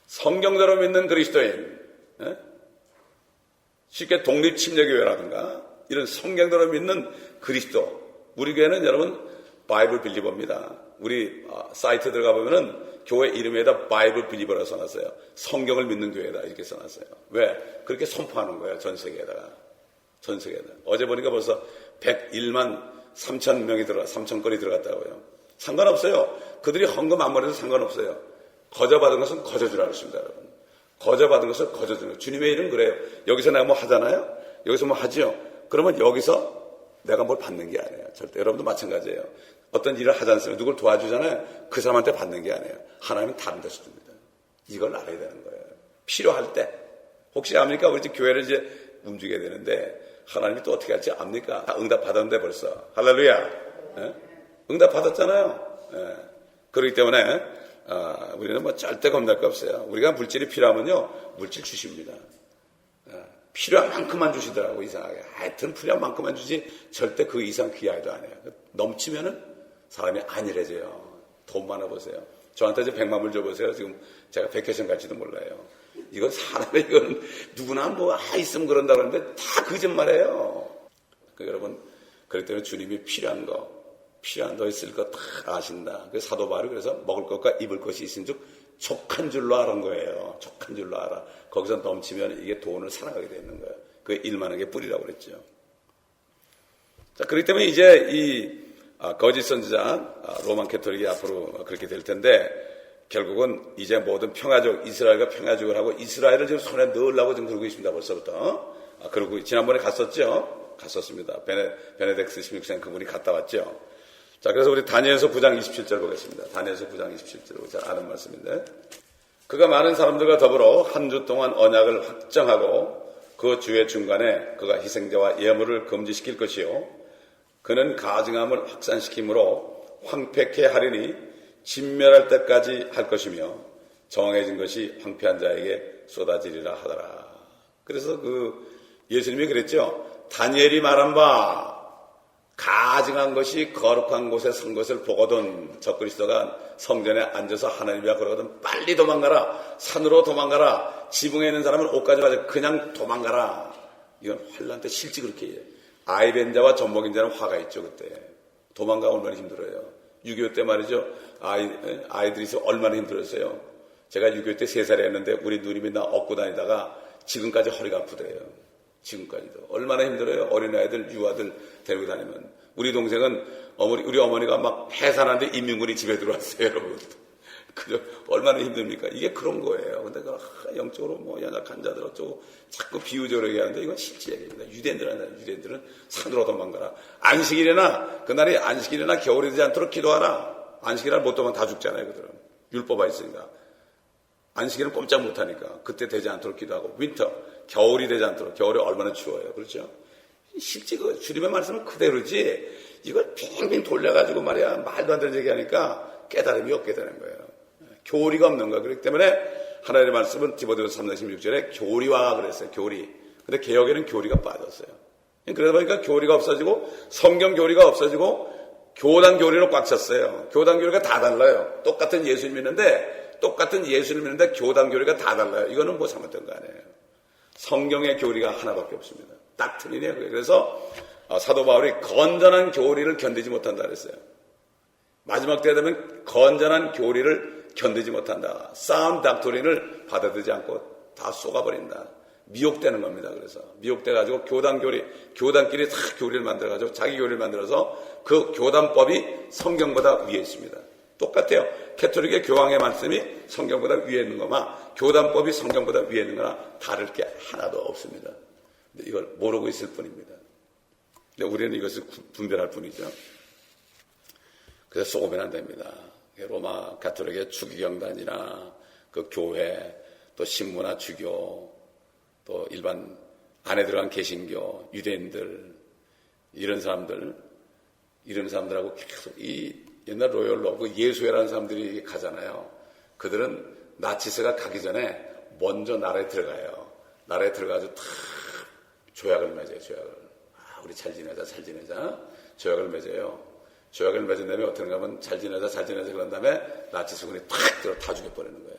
성경대로 믿는 그리스도인, 쉽게 독립침례교회라든가 이런 성경대로 믿는 그리스도. 우리 교회는 여러분 바이블 빌리버입니다. 우리 사이트 들어가 보면은 교회 이름에다 바이블 빌리버라고 써놨어요. 성경을 믿는 교회다 이렇게 써놨어요. 왜? 그렇게 선포하는 거예요. 전 세계에다가. 전 세계에다. 어제 보니까 벌써 101만 3천 명이 3천 건이 들어갔다고요. 상관없어요. 그들이 헌금 안 보내도 상관없어요. 거저받은 것은 거저주라고 했습니다, 여러분. 거저받은 것을 거저주는. 주님의 일은 그래요. 여기서 내가 뭐 하잖아요? 여기서 뭐 하죠? 그러면 여기서 내가 뭘 받는 게 아니에요. 절대. 여러분도 마찬가지예요. 어떤 일을 하지 않습니까? 누굴 도와주잖아요. 그 사람한테 받는 게 아니에요. 하나님은 다른 데서 줍니다. 이걸 알아야 되는 거예요. 필요할 때. 혹시 압니까? 우리 집 교회를 이제 움직여야 되는데 하나님이 또 어떻게 할지 압니까? 다 응답 받았는데 벌써. 할렐루야. 예? 응답 받았잖아요. 예. 그렇기 때문에 우리는 뭐 절대 겁날 거 없어요. 우리가 물질이 필요하면요. 물질 주십니다. 필요한 만큼만 주시더라고, 이상하게. 하여튼 필요한 만큼만 주지 절대 그 이상 귀하도 안 해요. 넘치면은 사람이 안일해져요. 돈 많아 보세요. 저한테 이제 100만 불 줘보세요. 지금 제가 백화점 갈지도 몰라요. 이건 사람의 이건 누구나 뭐 있으면 그런다 그러는데 다 거짓말이에요. 그러니까 여러분, 그렇기 때문에 주님이 필요한 거 있을 거 다 아신다. 그 사도 바울이 그래서 먹을 것과 입을 것이 있은즉 족한 줄로 아는 거예요. 족한 줄로 알아. 거기서 넘치면 이게 돈을 사랑하게 되는 거예요. 그게 일만한 게 뿌리라고 그랬죠. 자, 그렇기 때문에 이제 이 거짓 선지자 로만 캐토릭이 앞으로 그렇게 될 텐데 결국은 이제 모든 평화적 이스라엘과 평화적을 하고 이스라엘을 지금 손에 넣으려고 지금 그러고 있습니다. 벌써부터. 그리고 지난번에 갔었습니다. 베네덱스 16세 그분이 갔다 왔죠. 자, 그래서 우리 다니엘서 9장 27절 보겠습니다. 다니엘서 9장 27절 잘 아는 말씀인데 그가 많은 사람들과 더불어 한 주 동안 언약을 확정하고 그 주의 중간에 그가 희생자와 예물을 금지시킬 것이요 그는 가증함을 확산시키므로 황폐케 하리니 진멸할 때까지 할 것이며 정해진 것이 황폐한 자에게 쏟아지리라 하더라. 그래서 예수님이 그랬죠. 다니엘이 말한 바 가증한 것이 거룩한 곳에 선 것을 보거든 적그리스도가 성전에 앉아서 하나님이라 그러거든 빨리 도망가라. 산으로 도망가라. 지붕에 있는 사람은 옷 가져가서 그냥 도망가라. 이건 환란 때 실제 그렇게 해요. 아이벤자와 젖먹인 자는 화가 있죠. 그때 도망가 얼마나 힘들어요. 6.25 때 말이죠. 아이들이 얼마나 힘들었어요. 제가 6.25 때 3살이었는데 우리 누님이 나 업고 다니다가 지금까지 허리가 아프대요. 지금까지도 얼마나 힘들어요. 어린아이들 유아들 데리고 다니면. 우리 동생은 우리 어머니가 막 해산하는데 인민군이 집에 들어왔어요. 여러분 그죠? 얼마나 힘듭니까? 이게 그런 거예요. 근데 영적으로 뭐 연약한 자들 어쩌고 자꾸 비유적으로 얘기하는데 이건 실제 얘기입니다. 유대인들은 산으로 도망가라. 안식일이나 그날이 안식일이나 겨울이 되지 않도록 기도하라. 안식일날 못 도면 다 죽잖아요. 그들은 율법이 있으니까. 안식일은 꼼짝 못하니까 그때 되지 않도록 기도하고 윈터 겨울이 되지 않도록. 겨울이 얼마나 추워요. 그렇죠? 실제 그 주님의 말씀은 그대로지 이걸 빙빙 돌려가지고 말이야 말도 안 되는 얘기하니까 깨달음이 없게 되는 거예요. 교리가 없는 거예요. 그렇기 때문에 하나님의 말씀은 디모데후서 3장 16절에 교리와 그랬어요. 교리. 근데 개혁에는 교리가 빠졌어요. 그러다 보니까 교리가 없어지고 성경 교리가 없어지고 교단 교리로 꽉 찼어요. 교단 교리가 다 달라요. 똑같은 예수님 믿는데 교단 교리가 다 달라요. 이거는 뭐 잘못된 거 아니에요. 성경의 교리가 하나밖에 없습니다. 닥트린이에요. 그래서 사도 바울이 건전한 교리를 견디지 못한다 그랬어요. 마지막 때가 되면 건전한 교리를 견디지 못한다. 사운드 닥트린을 받아들이지 않고 다 쏘가버린다. 미혹되는 겁니다. 그래서 미혹돼가지고 교단끼리 다 교리를 만들어가지고 자기 교리를 만들어서 그 교단법이 성경보다 위에 있습니다. 똑같아요. 캐톨릭의 교황의 말씀이 성경보다 위에 있는 거나 교단법이 성경보다 위에 있는 거나 다를 게 하나도 없습니다. 근데 이걸 모르고 있을 뿐입니다. 근데 우리는 이것을 분별할 뿐이죠. 그래서 쏘면 안 됩니다. 로마 가톨릭의 추기경단이나 그 교회 또 신문화 주교 또 일반 안에 들어간 개신교 유대인들 이런 사람들하고 계속 이 옛날 로열로 그 예수회라는 사람들이 가잖아요. 그들은 나치스가 가기 전에 먼저 나라에 들어가요. 나라에 들어가서 다 조약을 맺어요. 우리 잘 지내자. 조약을 맺어요. 조약을 맺은 다음에 어떻게 하면 잘 지내자 그런 다음에 나치스군이 탁 들어 다 죽여버리는 거예요.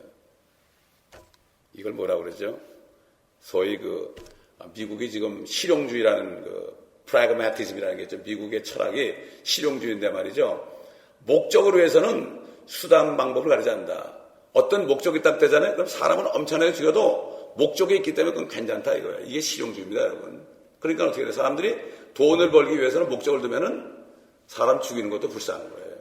이걸 뭐라고 그러죠? 소위 미국이 지금 실용주의라는 프라그마티즘이라는 게 있죠. 미국의 철학이 실용주의인데 말이죠. 목적을 위해서는 수단 방법을 가리지 않는다. 어떤 목적이 딱 되잖아요. 그럼 사람은 엄청나게 죽여도 목적이 있기 때문에 그건 괜찮다 이거예요. 이게 실용주의입니다, 여러분. 그러니까 어떻게 돼요? 사람들이 돈을 벌기 위해서는 목적을 두면은 사람 죽이는 것도 불쌍한 거예요.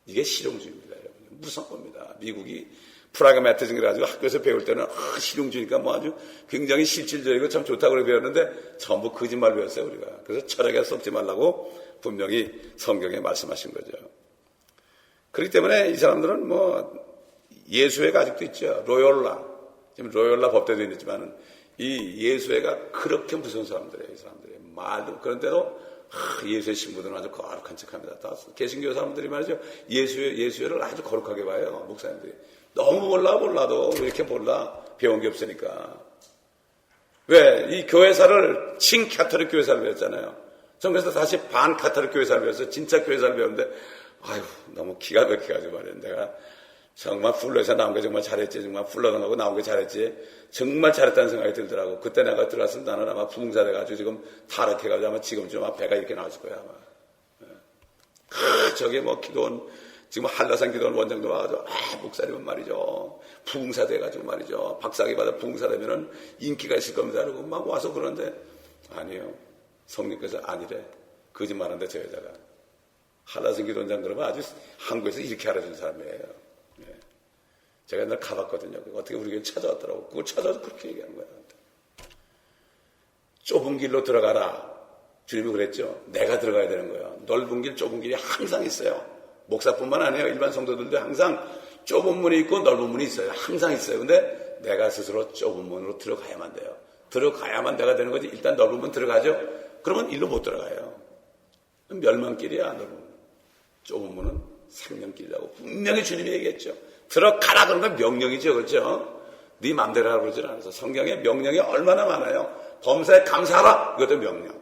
이게 실용주의입니다, 여러분. 무서운 겁니다. 미국이 프라그마티즘을 가지고 학교에서 배울 때는 실용주의니까 뭐 아주 굉장히 실질적이고 참 좋다고 배웠는데 전부 거짓말 배웠어요, 우리가. 그래서 철학에 썩지 말라고 분명히 성경에 말씀하신 거죠. 그렇기 때문에 이 사람들은 예수회가 아직도 있죠. 로열라. 지금 로열라 법대도 있지만은 이 예수회가 그렇게 무서운 사람들이에요, 이 사람들이. 말도, 그런데도 예수의 신부들은 아주 거룩한 척합니다. 다 개신교 사람들이 말이죠. 예수회를 아주 거룩하게 봐요, 목사님들이. 너무 몰라도 이렇게 배운 게 없으니까. 왜? 이 교회사를 친카톨릭 교회사를 배웠잖아요. 전 그래서 다시 반카톨릭 교회사를 배웠어요. 진짜 교회사를 배웠는데 너무 기가 막혀가지고 말이에요. 내가 정말 풀러에서 나온 게 정말 잘했지. 정말 풀러 나가고 나온 게 잘했지. 정말 잘했다는 생각이 들더라고. 그때 내가 들어갔으면 나는 아마 부흥사 돼가지고 지금 타락해가지고 아마 지금쯤 아마 배가 이렇게 나왔을 거야, 아마. 저기 기도원, 지금 한라산 기도원 원장도 와가지고, 목사님은 말이죠. 부흥사 돼가지고 말이죠. 박사기 받아 부흥사 되면은 인기가 있을 겁니다. 그러고 막 와서 그러는데, 아니에요. 성령께서 아니래. 거짓말한데 저 여자가. 한라산 기도원장 그러면 아주 한국에서 이렇게 알아준 사람이에요. 제가 옛날 가봤거든요. 어떻게 우리 교회 찾아왔더라고. 그걸 찾아와서 그렇게 얘기하는 거야. 좁은 길로 들어가라. 주님이 그랬죠. 내가 들어가야 되는 거예요. 넓은 길, 좁은 길이 항상 있어요. 목사뿐만 아니에요. 일반 성도들도 항상 좁은 문이 있고 넓은 문이 있어요. 항상 있어요. 근데 내가 스스로 좁은 문으로 들어가야만 돼요. 들어가야만 내가 되는 거지. 일단 넓은 문 들어가죠. 그러면 일로 못 들어가요. 멸망길이야, 넓은 문. 좁은 문은 생명길이라고 분명히 주님이 얘기했죠. 들어가라 그런 건 명령이죠. 그렇죠? 네 맘대로 하라고 그러질 않아서 성경에 명령이 얼마나 많아요. 범사에 감사하라. 이것도 명령.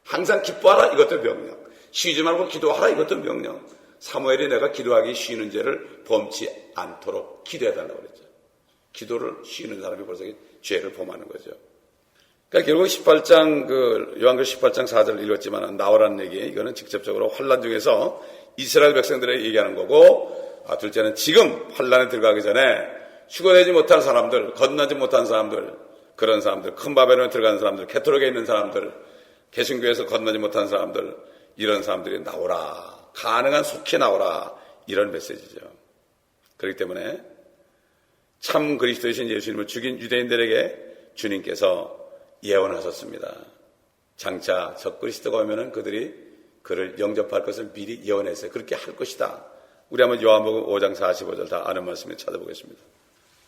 항상 기뻐하라. 이것도 명령. 쉬지 말고 기도하라. 이것도 명령. 사무엘이 내가 기도하기 쉬는 죄를 범치 않도록 기도해달라고 그랬죠. 기도를 쉬는 사람이 벌써 죄를 범하는 거죠. 그러니까 결국 18장 요한계시록 18장 4절 읽었지만 나오라는 얘기, 이거는 직접적으로 환란 중에서 이스라엘 백성들에게 얘기하는 거고, 둘째는 지금 환란에 들어가기 전에 휴거되지 못한 사람들, 건너지 못한 사람들, 그런 사람들, 큰 바벨론에 들어간 사람들, 캐토릭에 있는 사람들, 개신교에서 건너지 못한 사람들, 이런 사람들이 나오라, 가능한 속히 나오라, 이런 메시지죠. 그렇기 때문에 참 그리스도이신 예수님을 죽인 유대인들에게 주님께서 예언하셨습니다. 장차 적그리스도가 오면은 그들이 그를 영접할 것을 미리 예언했어요. 그렇게 할 것이다. 우리 한번 요한복음 5장 45절 다 아는 말씀을 찾아보겠습니다.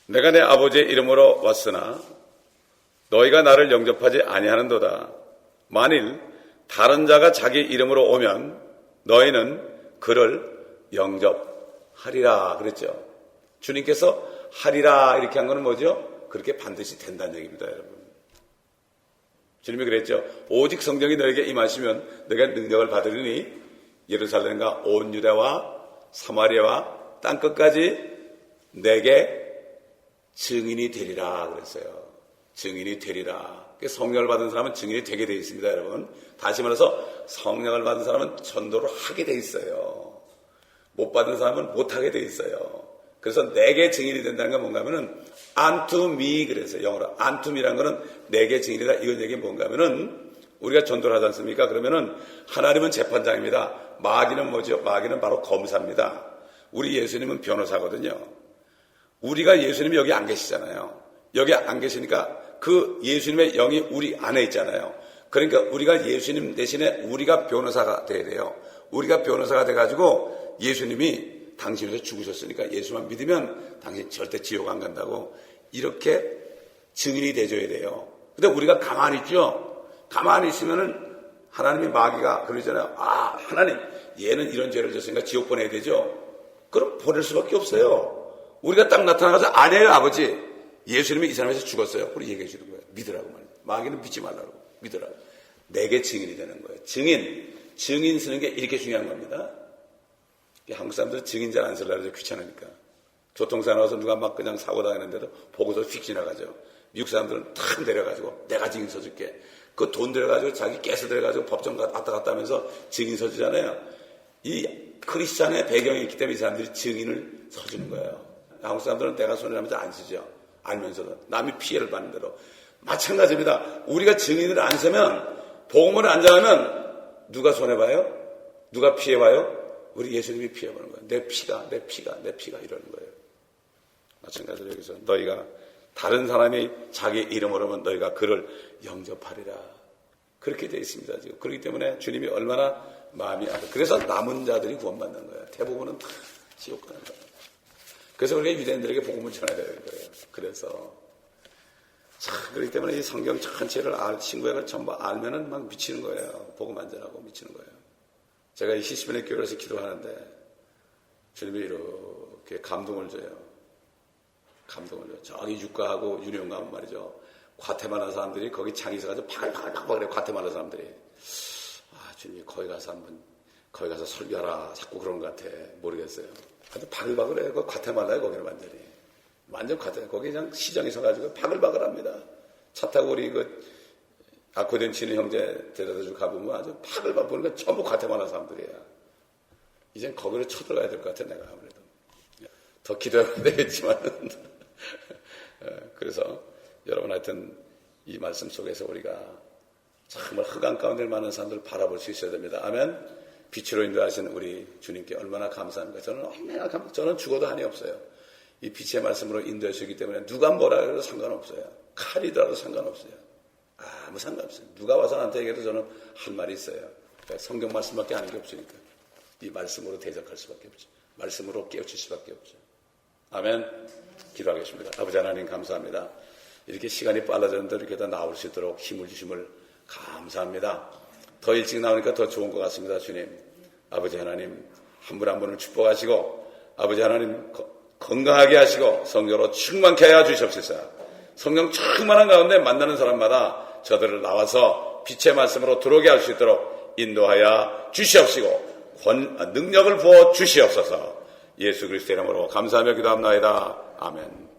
내가 내 아버지의 이름으로 왔으나 너희가 나를 영접하지 아니하는도다. 만일 다른 자가 자기 이름으로 오면 너희는 그를 영접하리라 그랬죠. 주님께서 하리라 이렇게 한 거는 뭐죠? 그렇게 반드시 된다는 얘기입니다, 여러분. 주님이 그랬죠. 오직 성령이 너에게 임하시면 너희가 능력을 받으리니 예루살렘과 온 유다와 사마리아와 땅끝까지 내게 증인이 되리라 그랬어요. 증인이 되리라. 성령을 받은 사람은 증인이 되게 되어 있습니다, 여러분. 다시 말해서 성령을 받은 사람은 전도를 하게 되어 있어요. 못 받은 사람은 못하게 되어 있어요. 그래서 내게 증인이 된다는 건 뭔가 하면은 unto me 그래서 영어로 unto me라는 거는 내게 증인이다. 이건 얘기 뭔가 하면은 우리가 전도를 하지 않습니까? 그러면은 하나님은 재판장입니다. 마귀는 뭐죠? 마귀는 바로 검사입니다. 우리 예수님은 변호사거든요. 우리가 예수님이 여기 안 계시잖아요. 여기 안 계시니까 그 예수님의 영이 우리 안에 있잖아요. 그러니까 우리가 예수님 대신에 우리가 변호사가 돼야 돼요. 우리가 변호사가 돼가지고 예수님이 당신에서 죽으셨으니까 예수만 믿으면 당신 절대 지옥 안 간다고 이렇게 증인이 돼줘야 돼요. 근데 우리가 가만히 있죠. 가만히 있으면은 하나님이 마귀가 그러잖아요. 아, 하나님, 얘는 이런 죄를 졌으니까 지옥 보내야 되죠. 그럼 보낼 수밖에 없어요. 우리가 딱 나타나서 아니에요, 아버지. 예수님이 이 사람에서 죽었어요. 우리 얘기해 주는 거예요. 믿으라고 말이에요. 마귀는 믿지 말라고. 믿으라고. 내게 증인이 되는 거예요. 증인 쓰는 게 이렇게 중요한 겁니다. 한국 사람들은 증인 잘 안 쓰려고 해서 귀찮으니까. 교통사고 나서 누가 막 그냥 사고 당했는데도 보고서 휙 지나가죠. 미국 사람들은 탁 내려가지고 내가 증인 서줄게. 그 돈 들여가지고 자기 깨서 들여가지고 법정 왔다 갔다 하면서 증인 서주잖아요. 이 크리스찬의 배경이 있기 때문에 이 사람들이 증인을 서주는 거예요. 한국 사람들은 내가 손해라면서 안 쓰죠. 알면서도 남이 피해를 받는 대로. 마찬가지입니다. 우리가 증인을 안 서면 복음을 안 전하면 누가 손해봐요? 누가 피해봐요? 우리 예수님이 피해보는 거예요. 내 피가 이러는 거예요. 마찬가지로 여기서 너희가 다른 사람이 자기 이름으로 오면 너희가 그를 영접하리라. 그렇게 되어 있습니다. 지금. 그렇기 때문에 주님이 얼마나 마음이 아파. 그래서 남은 자들이 구원받는 거예요. 대부분은 다 지옥 가는 거예요. 그래서 우리가 유대인들에게 복음을 전해야 되는 거예요. 그래서 그렇기 때문에 이 성경 전체를 신구약을 전부 알면은 막 미치는 거예요. 복음 안 전하고 미치는 거예요. 제가 이 히스패닉 교회에서 기도하는데 주님이 이렇게 감동을 줘요. 저기 유가하고 유령 가면 말이죠. 과테말라 사람들이 거기 장이 있어가지고 파글파글 과테말라 사람들이. 주님이 거기 가서 설교하라. 자꾸 그런 것 같아. 모르겠어요. 아주 바글바글해요. 그 과테말라에 거기는 완전 과테말라. 거기 그냥 시장에 서가지고 바글바글합니다. 차 타고 우리 아코디언 치는 형제 데려다주고 가보면 아주 파글바글 보니까 전부 과테말라 사람들이야. 이젠 거기로 쳐들어가야 될 것 같아, 내가 아무래도. 더 기도해야 되겠지만. 그래서 여러분 하여튼 이 말씀 속에서 우리가 정말 흑암 가운데 많은 사람들을 바라볼 수 있어야 됩니다. 아멘. 빛으로 인도하신 우리 주님께 얼마나 감사합니까? 저는 죽어도 한이 없어요. 이 빛의 말씀으로 인도해 주시기 때문에 누가 뭐라 해도 상관없어요. 칼이더라도 상관없어요. 아무 상관없어요. 누가 와서 나한테 얘기해도 저는 할 말이 있어요. 성경 말씀밖에 아는 게 없으니까. 이 말씀으로 대적할 수밖에 없죠. 말씀으로 깨우칠 수밖에 없죠. 아멘. 기도하겠습니다. 아버지 하나님 감사합니다. 이렇게 시간이 빨라졌는데 이렇게 다 나올 수 있도록 힘을 주심을 감사합니다. 더 일찍 나오니까 더 좋은 것 같습니다. 주님. 아버지 하나님 한 분 한 분을 축복하시고 아버지 하나님 건강하게 하시고 성령으로 충만케 하여 주시옵소서. 성령 충만한 가운데 만나는 사람마다 저들을 나와서 빛의 말씀으로 들어오게 할 수 있도록 인도하여 주시옵시고 능력을 부어 주시옵소서. 예수 그리스도의 이름으로 감사하며 기도합나이다. 아멘.